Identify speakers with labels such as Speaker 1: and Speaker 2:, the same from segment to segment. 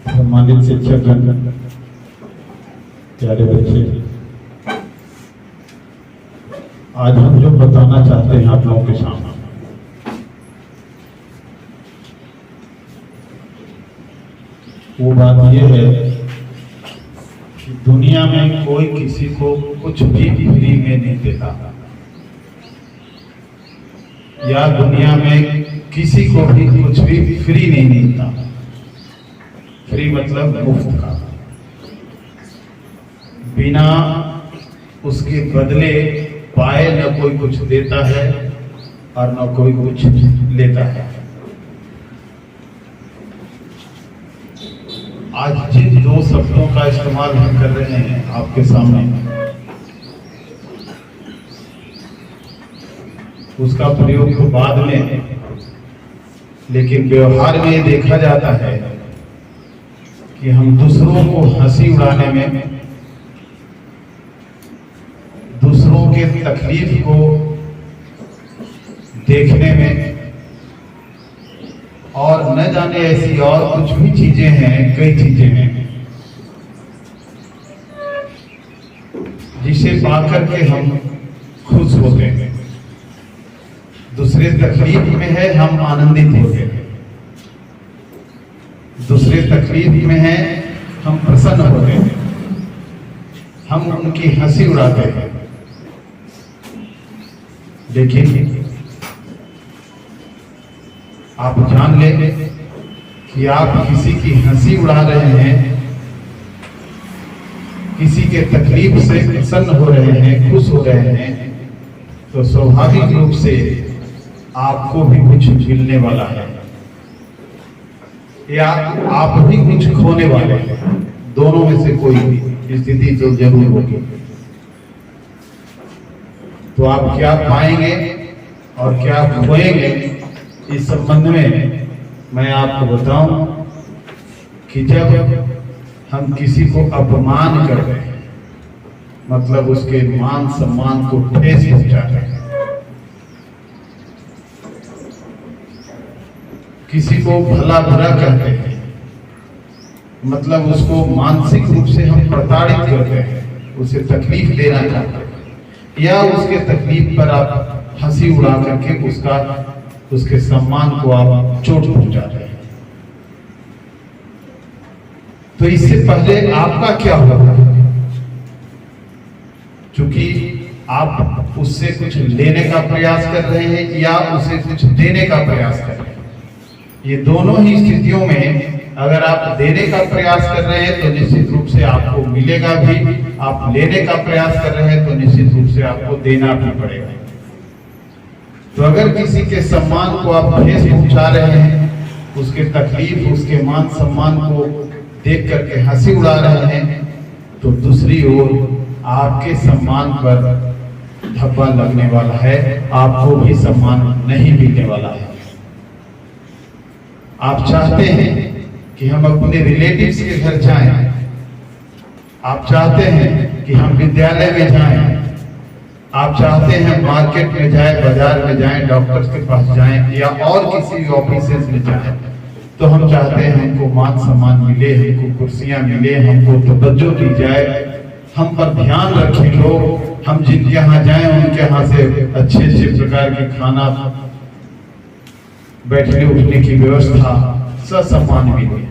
Speaker 1: सम्मानित शिक्षकगण, प्यारे बच्चे, आज हम जो बताना चाहते हैं आप लोगों के सामने, वो बात ये है कि दुनिया में कोई किसी को कुछ भी फ्री में नहीं देता, या दुनिया में किसी को भी कुछ भी फ्री नहीं मिलता। फ्री मतलब मुफ्त का, बिना उसके बदले पाए न कोई कुछ देता है और न कोई कुछ लेता है। आज जिन दो शब्दों का इस्तेमाल हम कर रहे हैं आपके सामने, उसका प्रयोग तो बाद में, लेकिन व्यवहार में देखा जाता है कि हम दूसरों को हंसी उड़ाने में, दूसरों के तकलीफ को देखने में, और न जाने ऐसी और कुछ भी चीजें हैं, कई चीजें हैं जिसे पाकर के हम खुश होते हैं। दूसरे तकलीफ में है, हम आनंदित होते हैं। दूसरे तकलीफ में है, हम प्रसन्न होते हैं, हम उनकी हंसी उड़ाते हैं। लेकिन आप जान लें कि आप किसी की हंसी उड़ा रहे हैं, किसी के तकलीफ से प्रसन्न हो रहे हैं, खुश हो रहे हैं, तो स्वाभाविक रूप से आपको भी कुछ मिलने वाला है, या आप भी कुछ खोने वाले हैं। दोनों में से कोई स्थिति तो जरूर होगी। तो आप क्या पाएंगे और क्या खोएंगे, इस संबंध में मैं आपको बताऊं कि जब हम किसी को अपमान कर रहे हैं, मतलब उसके मान सम्मान को ठेस पहुंचाते हैं, किसी को भला बुरा कहते हैं, मतलब उसको मानसिक रूप से हम प्रताड़ित करते हैं, उसे तकलीफ देना चाहते हैं, या उसके तकलीफ पर आप हंसी उड़ा करके उसके सम्मान को आप चोट पहुंचाते हैं। तो इससे पहले आपका क्या होगा? क्योंकि आप उससे कुछ लेने का प्रयास कर रहे हैं या उसे कुछ देने का प्रयास कर रहे हैं। ये दोनों ही स्थितियों में अगर आप देने का प्रयास कर रहे हैं तो निश्चित रूप से आपको मिलेगा भी, आप लेने का प्रयास कर रहे हैं तो निश्चित रूप से आपको देना भी पड़ेगा। तो अगर किसी के सम्मान को आप ठेस पहुंचा रहे हैं, उसके तकलीफ, उसके मान सम्मान को देख करके हंसी उड़ा रहे हैं, तो दूसरी ओर आपके सम्मान पर धब्बा लगने वाला है, आपको भी सम्मान नहीं मिलने वाला है। आप चाहते हैं कि हम अपने रिलेटिव्स के घर जाएं, आप चाहते हैं कि हम विद्यालय में जाएं, आप चाहते हैं मार्केट में जाएं, बाजार में जाएं, डॉक्टर्स के पास जाएं, या और किसी ऑफिस में जाएं, तो हम चाहते हैं हमको मान सम्मान मिले, हमको कुर्सियां मिले, हमको तवज्जो दी जाए, हम पर ध्यान रखें लोग, हम जिनके यहाँ जाएं उनके यहाँ से अच्छे अच्छे प्रकार के खाना, बैठने उठने की व्यवस्था, ससम्मान मिले।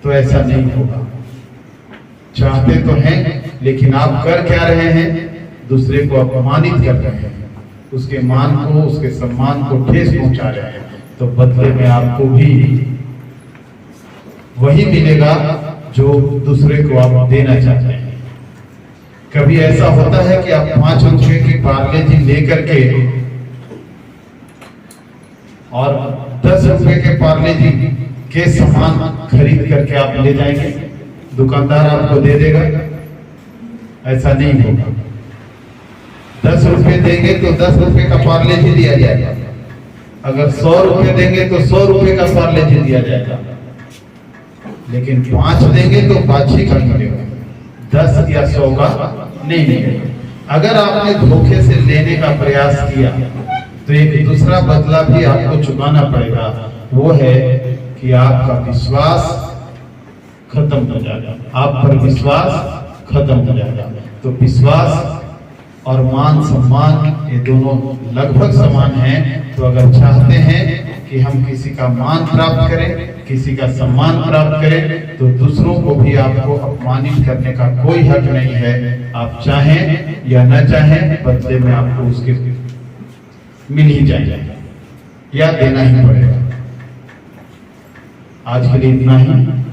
Speaker 1: तो ऐसा नहीं होगा। चाहते तो हैं, लेकिन आप कर क्या रहे हैं? दूसरे को अपमानित कर रहे हैं, उसके मान को, उसके सम्मान को ठेस पहुंचा रहे हैं। तो बदले में आपको भी वही मिलेगा जो दूसरे को आप देना चाहते हैं। कभी ऐसा होता है कि आप 5 रुपए की पार्ले जी लेकर के और 10 रुपए के पार्ले जी के सामान खरीद करके आप ले जाएंगे, दुकानदार आपको दे देगा? ऐसा नहीं होगा। 10 रुपए देंगे तो 10 रुपए का पार्ले जी दिया जाएगा, अगर 100 रुपए देंगे तो 100 रुपए का पार्ले जी दिया जाएगा, लेकिन 5 देंगे तो 5 ही का मिलेगा, 10 या 100 का नहीं मिलेगा। अगर आपने धोखे से लेने का प्रयास किया तो एक दूसरा बदला भी आपको चुकाना पड़ेगा, वो है कि आपका विश्वास खत्म हो जाएगा, आप पर विश्वास खत्म हो जाएगा। तो विश्वास और मान सम्मान ये दोनों लगभग समान हैं। तो अगर चाहते हैं कि हम किसी का मान प्राप्त करें, किसी का सम्मान प्राप्त करें, तो दूसरों को भी आपको अपमानित करने का कोई हक नहीं है। आप चाहें या न चाहें, बदले में आपको उसके मिल ही जाएगा या देना ही पड़ेगा। आज के लिए इतना ही।